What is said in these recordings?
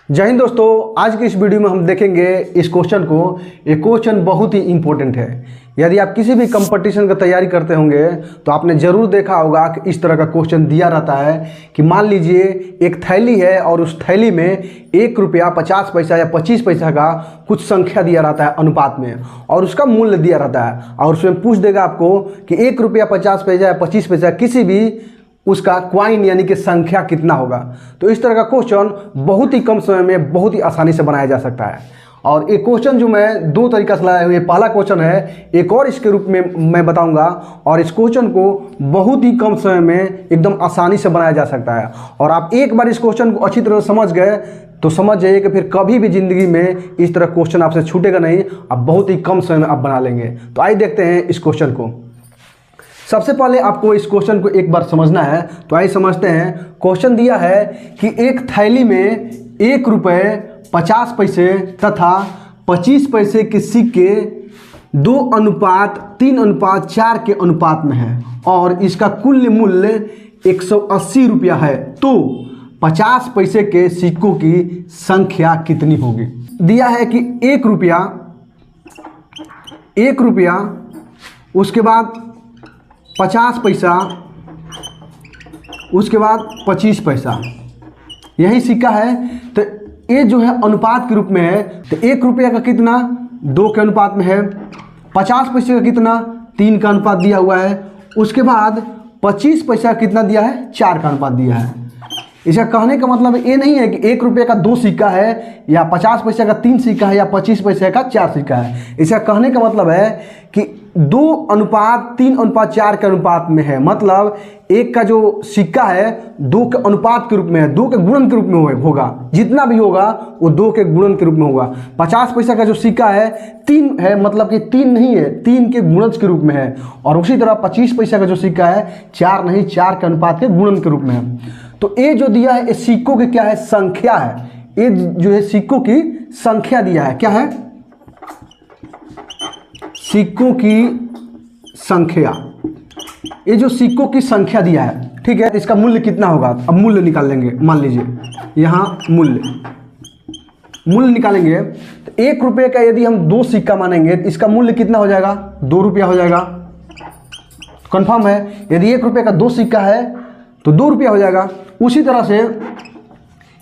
जय हिंद दोस्तों, आज की इस वीडियो में हम देखेंगे इस क्वेश्चन को। ये क्वेश्चन बहुत ही इंपॉर्टेंट है। यदि आप किसी भी कंपटीशन का तैयारी करते होंगे तो आपने ज़रूर देखा होगा कि इस तरह का क्वेश्चन दिया रहता है कि मान लीजिए एक थैली है और उस थैली में 1 रुपया 50 पैसा या 25 पैसा का कुछ संख्या दिया रहता है अनुपात में, और उसका मूल्य दिया रहता है और उसमें पूछ देगा आपको कि 1 रुपया 50 पैसा या 25 पैसा किसी भी उसका क्वाइन यानी कि संख्या कितना होगा। तो इस तरह का क्वेश्चन बहुत ही कम समय में बहुत ही आसानी से बनाया जा सकता है। और ये क्वेश्चन जो मैं दो तरीका से लाया हूँ, ये पहला क्वेश्चन है, एक और इसके रूप में मैं बताऊंगा। और इस क्वेश्चन को बहुत ही कम समय में एकदम आसानी से बनाया जा सकता है। और आप एक बार इस क्वेश्चन को अच्छी तरह समझ गए तो समझ जाइए कि फिर कभी भी ज़िंदगी में इस तरह क्वेश्चन आपसे छूटेगा नहीं। आप बहुत ही कम समय में आप बना लेंगे। तो आइए देखते हैं इस क्वेश्चन को। सबसे पहले आपको इस क्वेश्चन को एक बार समझना है, तो आइए समझते हैं। क्वेश्चन दिया है कि एक थैली में 1 रुपये 50 पैसे तथा 25 पैसे के सिक्के 2:3:4 के अनुपात में है और इसका कुल मूल्य 180 रुपया है, तो 50 पैसे के सिक्कों की संख्या कितनी होगी। दिया है कि 1 रुपया, उसके बाद 50 पैसा, उसके बाद 25 पैसा, यही सिक्का है। तो ये जो है अनुपात के रूप में है। तो 1 रुपया का कितना 2 के अनुपात में है, 50 पैसे का कितना 3 का अनुपात दिया हुआ है, उसके बाद 25 पैसा कितना दिया है 4 का अनुपात दिया है। इसका कहने का मतलब ये नहीं है कि 1 रुपये का 2 सिक्का है या 50 पैसे का 3 सिक्का है या 25 पैसे का 4 सिक्का है। इसका कहने का मतलब है कि 2:3:4 के अनुपात में है। मतलब एक का जो सिक्का है 2 के अनुपात के रूप में है, 2 के गुणन के रूप में होगा। जितना भी होगा वो 2 के गुणन के रूप में होगा। 50 पैसा का जो सिक्का है 3 है, मतलब कि 3 नहीं है, 3 के गुणज के रूप में है। और उसी तरह 25 पैसा का जो सिक्का है 4 नहीं, 4 के अनुपात के गुणन के रूप में है। तो ये जो दिया है ये सिक्कों की क्या है, संख्या है। ये जो है सिक्कों की संख्या दिया है, क्या है, सिक्कों की संख्या। ये जो सिक्कों की संख्या दिया है, ठीक है, इसका मूल्य कितना होगा। अब मूल्य निकाल लेंगे। मान लीजिए यहाँ मूल्य निकालेंगे तो 1 रुपये का यदि हम 2 सिक्का मानेंगे तो इसका मूल्य कितना हो जाएगा, 2 रुपया हो जाएगा। कंफर्म है, यदि 1 रुपये का 2 सिक्का है तो 2 रुपया हो जाएगा। उसी तरह से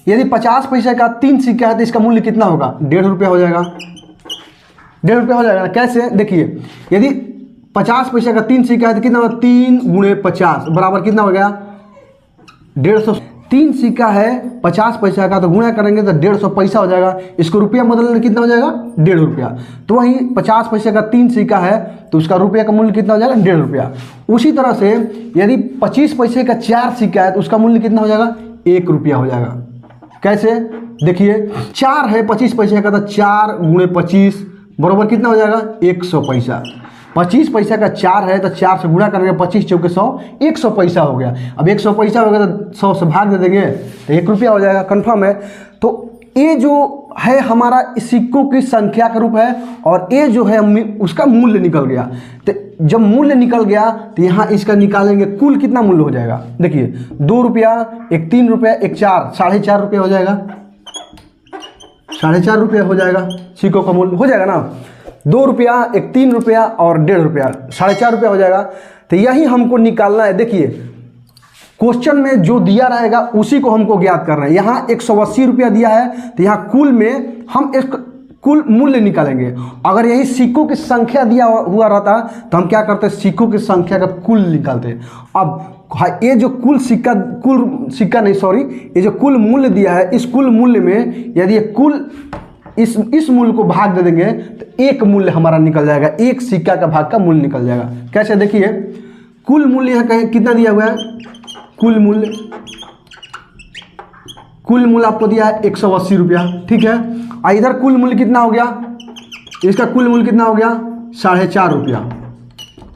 यदि 50 पैसे का 3 सिक्का है तो इसका मूल्य कितना होगा, 1.5 रुपया हो जाएगा। 1.5 रुपया हो जाएगा। कैसे, देखिए, यदि 50 पैसे का 3 सिक्का है तो कितना होगा, 3 × 50 बराबर कितना हो गया, 150। 3 सिक्का है 50 पैसा का तो गुणा करेंगे तो 150 पैसा हो जाएगा। इसको रुपया बदलने कितना हो जाएगा, 1.5 रुपया। तो वही 50 पैसे का 3 सिक्का है तो उसका रुपये का मूल्य कितना हो जाएगा, 1.5 रुपया। उसी तरह से यदि 25 पैसे का 4 सिक्का है तो उसका मूल्य कितना हो जाएगा, 1 रुपया हो जाएगा। कैसे, देखिए 4 है 25 पैसे का तो 4 × 25 बराबर कितना हो जाएगा, 100 पैसा। 25 पैसा का 4 है तो 4 से गुणा करेंगे, 25 चौके 100, 100 पैसा हो गया। अब 100 पैसा हो गया तो 100 से भाग दे देंगे तो 1 रुपया हो जाएगा। कंफर्म है। तो ये जो है हमारा सिक्कों की संख्या का रूप है और ये जो है उसका मूल्य निकल गया। तो जब मूल्य निकल गया तो यहाँ इसका निकालेंगे कुल कितना मूल्य हो जाएगा। देखिए 2 रुपया, एक 3 रुपया, एक 4, 4.5 रुपये हो जाएगा। 4.5 रुपये हो जाएगा सिक्कों का मूल्य, हो जाएगा ना। 2 रुपया, एक 3 रुपया और 1.5 रुपया, 4.5 रुपया हो जाएगा। तो यही हमको निकालना है। देखिए क्वेश्चन में जो दिया रहेगा उसी को हमको ज्ञात करना है। यहाँ 180 रुपया दिया है तो यहाँ कुल में हम एक कुल मूल्य निकालेंगे। अगर यही सिक्कों की संख्या दिया हुआ रहता तो हम क्या करते, सिक्कों की संख्या का कुल निकालते। अब ये जो ये जो कुल मूल्य दिया है, इस कुल मूल्य में यदि कुल इस मूल्य को भाग दे देंगे तो एक मूल्य हमारा निकल जाएगा, एक सिक्का का भाग का मूल्य निकल जाएगा। कैसे, देखिए कुल मूल्य यहाँ कहीं कितना दिया हुआ है, कुल मूल्य आपको दिया है 180 रुपया, ठीक है। और इधर कुल मूल्य कितना हो गया, इसका कुल मूल्य कितना हो गया, 4.5 रुपया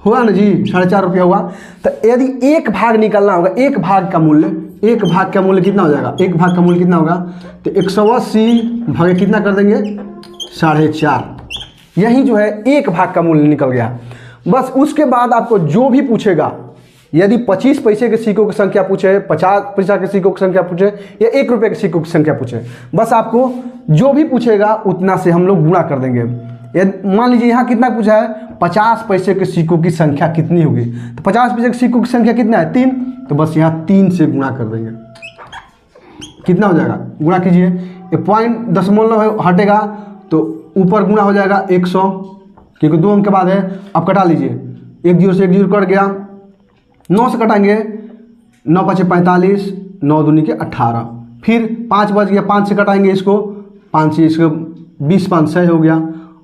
हुआ ना जी, 4.5 रुपया हुआ। तो यदि एक भाग निकालना होगा, एक भाग का मूल्य कितना हो जाएगा, एक भाग का मूल्य कितना होगा, तो 180 भागे कितना कर देंगे, 4.5। यही जो है एक भाग का मूल्य निकल गया। बस उसके बाद आपको जो भी पूछेगा यदि 25 पैसे के सिक्कों की संख्या पूछे, 50 पैसा के सिक्कों की संख्या पूछे या 1 रुपये के सिक्कों की संख्या पूछे, बस आपको जो भी पूछेगा उतना से हम लोग गुणा कर देंगे। मान लीजिए यहाँ कितना पूछा है, 50 पैसे के सिक्कों की संख्या कितनी होगी, तो 50 पैसे के सिक्कों की संख्या कितना है 3, तो बस यहाँ 3 से गुणा कर देंगे। कितना हो जाएगा, गुणा कीजिए, ये पॉइंट दशमलव हटेगा तो ऊपर गुणा हो जाएगा 100, क्योंकि 2 अंक के बाद है। अब कटा लीजिए, 1 0 से 1 0 कट गया, 9 से कटाएंगे, 9 5 45, 9 दूनी के 18, फिर 5 बच गया, 5 से कटाएंगे इसको, 5 से इसको 20 5 6 हो गया।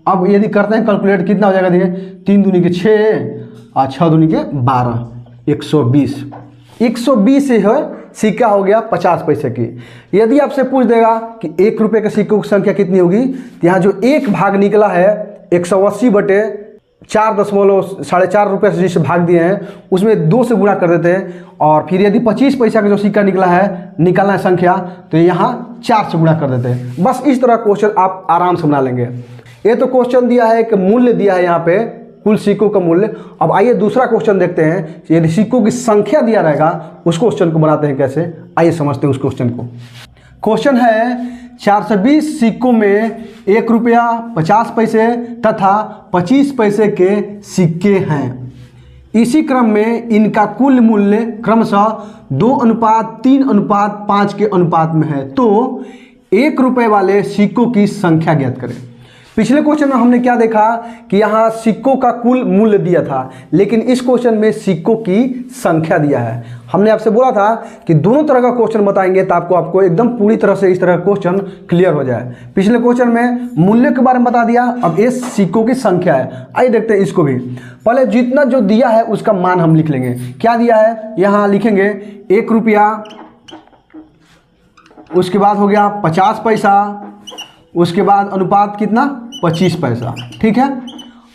अब यदि करते हैं कैलकुलेट, कितना हो जाएगा देखिए, 3 दूनी के 6 और 6 दूनी के 12, 120। 120 से है सिक्का हो गया 50 पैसे की। यदि आपसे पूछ देगा कि 1 रुपये के सिक्कों की संख्या कितनी होगी, तो यहाँ जो एक भाग निकला है 180 बटे 4.4 रुपये से जिसे भाग दिए हैं उसमें 2 से गुणा कर देते हैं। और फिर यदि 25 पैसा का जो सिक्का निकला है, निकालना है संख्या, तो यहाँ 4 से गुणा कर देते हैं। बस इस तरह क्वेश्चन आप आराम से बना लेंगे। ये तो क्वेश्चन दिया है कि मूल्य दिया है यहाँ पे, कुल सिक्कों का मूल्य। अब आइए दूसरा क्वेश्चन देखते हैं, यदि सिक्कों की संख्या दिया रहेगा उस क्वेश्चन को बनाते हैं कैसे, आइए समझते हैं उस क्वेश्चन को। क्वेश्चन है 420 सिक्कों में 1 रुपया 50 पैसे तथा 25 पैसे के सिक्के हैं। इसी क्रम में इनका कुल मूल्य क्रमशः 2:3:5 के अनुपात में है, तो 1 रुपये वाले सिक्कों की संख्या ज्ञात करें। पिछले क्वेश्चन में हमने क्या देखा कि यहाँ सिक्कों का कुल मूल्य दिया था, लेकिन इस क्वेश्चन में सिक्कों की संख्या दिया है। हमने आपसे बोला था कि दोनों तरह का क्वेश्चन बताएंगे तो आपको एकदम पूरी तरह से इस तरह का क्वेश्चन क्लियर हो जाए। पिछले क्वेश्चन में मूल्य के बारे में बता दिया, अब ये सिक्कों की संख्या है। आइए देखते हैं इसको भी। पहले जितना जो दिया है उसका मान हम लिख लेंगे। क्या दिया है, यहाँ लिखेंगे 1 रुपया, उसके बाद हो गया 50 पैसा, उसके बाद अनुपात कितना 25 पैसा, ठीक है।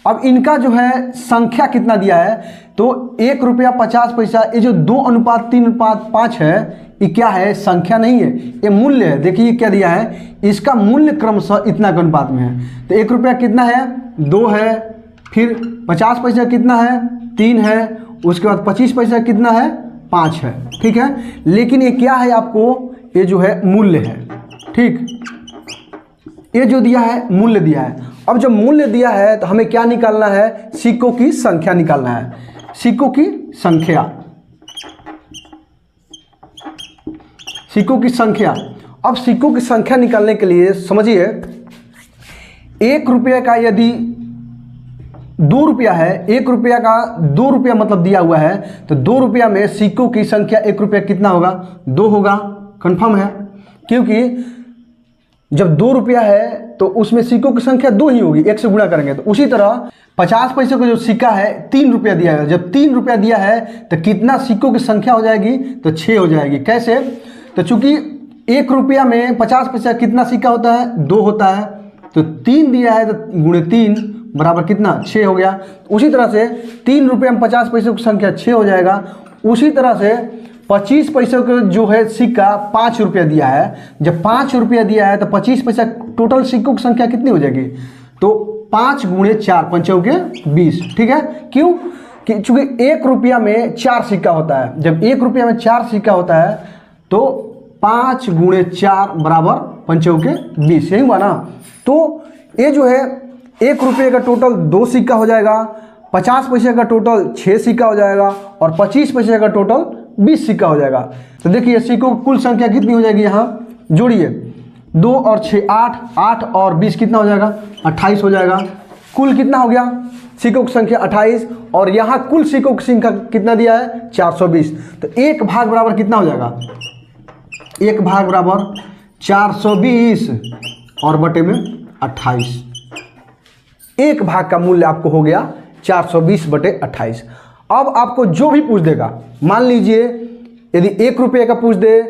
अब इनका जो है संख्या कितना दिया है, तो 1 रुपया 50 पैसा, ये जो 2:3:5 है, ये क्या है, संख्या नहीं है, ये मूल्य है। देखिए क्या दिया है, इसका मूल्य क्रमशः इतना के अनुपात में है। तो 1 रुपया कितना है, 2 है, फिर 50 पैसा कितना है, 3 है, उसके बाद 25 पैसा कितना है, 5 है, ठीक है। लेकिन ये क्या है, आपको ये जो है मूल्य है, ठीक, ये जो दिया है मूल्य दिया है। अब जब मूल्य दिया है तो हमें क्या निकालना है, सिक्कों की संख्या निकालना है। सिक्कों की संख्या, सिक्कों की संख्या। अब सिक्कों की संख्या निकालने के लिए समझिए, 1 रुपये का यदि 2 रुपया है, 1 रुपया का 2 रुपया मतलब दिया हुआ है, तो 2 रुपया में सिक्कों की संख्या 1 रुपया कितना होगा, 2 होगा, कंफर्म है। क्योंकि जब 2 रुपया है तो उसमें सिक्कों की संख्या 2 ही होगी, 1 से गुणा करेंगे। तो उसी तरह 50 पैसे का जो सिक्का है 3 रुपया दिया है, जब 3 रुपया दिया है तो कितना सिक्कों की संख्या हो जाएगी, तो 6 हो जाएगी। कैसे, तो चूंकि 1 रुपया में 50 पैसा कितना सिक्का होता है, 2 होता है, तो 3 दिया है तो गुणे 3 बराबर कितना, 6 हो गया। उसी तरह से 3 रुपये में 50 पैसे की संख्या 6 हो जाएगा। उसी तरह से 25 पैसे का जो है सिक्का 5 रुपया दिया है, जब 5 रुपया दिया है तो 25 पैसा टोटल सिक्कों की संख्या कितनी हो जाएगी, तो 5 गुणे 4 पंचों के 20, ठीक है। क्यों, कि चूंकि 1 रुपया में 4 सिक्का होता है, जब 1 रुपया में 4 सिक्का होता है तो 5 गुणे 4 बराबर पंचों के 20, यही हुआ ना। तो ये जो है 1 रुपये का टोटल 2 सिक्का हो जाएगा, 50 पैसे का टोटल 6 सिक्का हो जाएगा, और 25 पैसे का टोटल 20 सिक्का हो जाएगा। तो देखिए सिक्कों की कुल संख्या कितनी हो जाएगी, यहाँ जोड़िए, 2 और 6 8, 8 और 20 कितना हो जाएगा, 28 हो जाएगा। कुल कितना हो गया, सिक्कों की संख्या 28, और यहाँ कुल सिक्कों की संख्या कितना दिया है, 420। तो 1 भाग बराबर कितना हो जाएगा, 1 भाग बराबर 420 और बटे में 28। 1 भाग का मूल्य आपको हो गया 420 बटे 28। अब आपको जो भी पूछ देगा, मान लीजिए यदि 1 रुपये का पूछ दे,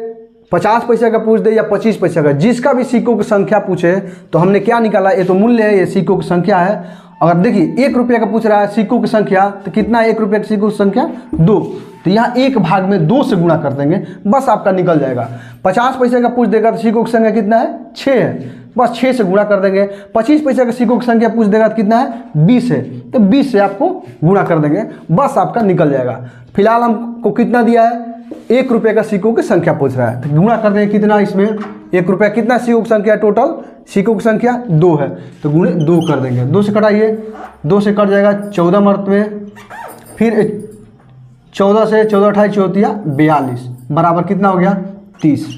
50 पैसे का पूछ दे या 25 पैसे का, जिसका भी सिक्कों की संख्या पूछे तो हमने क्या निकाला, ये तो मूल्य है, ये सिक्कों की संख्या है। अगर देखिए 1 रुपये का पूछ रहा है सिक्कों की संख्या, तो कितना है 1 रुपये की सिक्कों की संख्या 2, तो यहाँ 1 भाग में 2 से गुणा कर देंगे, बस आपका निकल जाएगा। 50 पैसे का पूछ देगा तो सिक्कों की संख्या कितना है, 6 है, बस 6 से गुणा कर देंगे। 25 पैसे के सिक्कों की संख्या पूछ देगा तो कितना है 20 है, तो 20 से आपको गुणा कर देंगे, बस आपका निकल जाएगा। फिलहाल हमको कितना दिया है, 1 रुपये का सिक्कों की संख्या पूछ रहा है, तो गुणा कर देंगे कितना इसमें, 1 रुपया कितना सिक्कों की संख्या, टोटल सिक्कों की संख्या 2 है, तो गुणे 2 कर देंगे। 2 से कटाइए, 2 से कट जाएगा 14 मरतबे, फिर 14 से 14 28 चौथिया 42 बराबर कितना हो गया 30।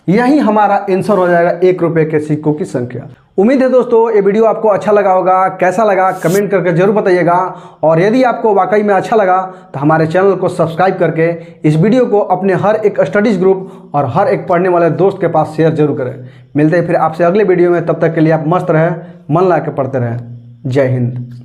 यही हमारा आंसर हो जाएगा 1 रुपये के सिक्कों की संख्या। उम्मीद है दोस्तों ये वीडियो आपको अच्छा लगा होगा, कैसा लगा कमेंट करके जरूर बताइएगा, और यदि आपको वाकई में अच्छा लगा तो हमारे चैनल को सब्सक्राइब करके इस वीडियो को अपने हर एक स्टडीज़ ग्रुप और हर एक पढ़ने वाले दोस्त के पास शेयर जरूर करें। मिलते हैं फिर आपसे अगले वीडियो में, तब तक के लिए आप मस्त रहें, मन ला के पढ़ते रहें। जय हिंद।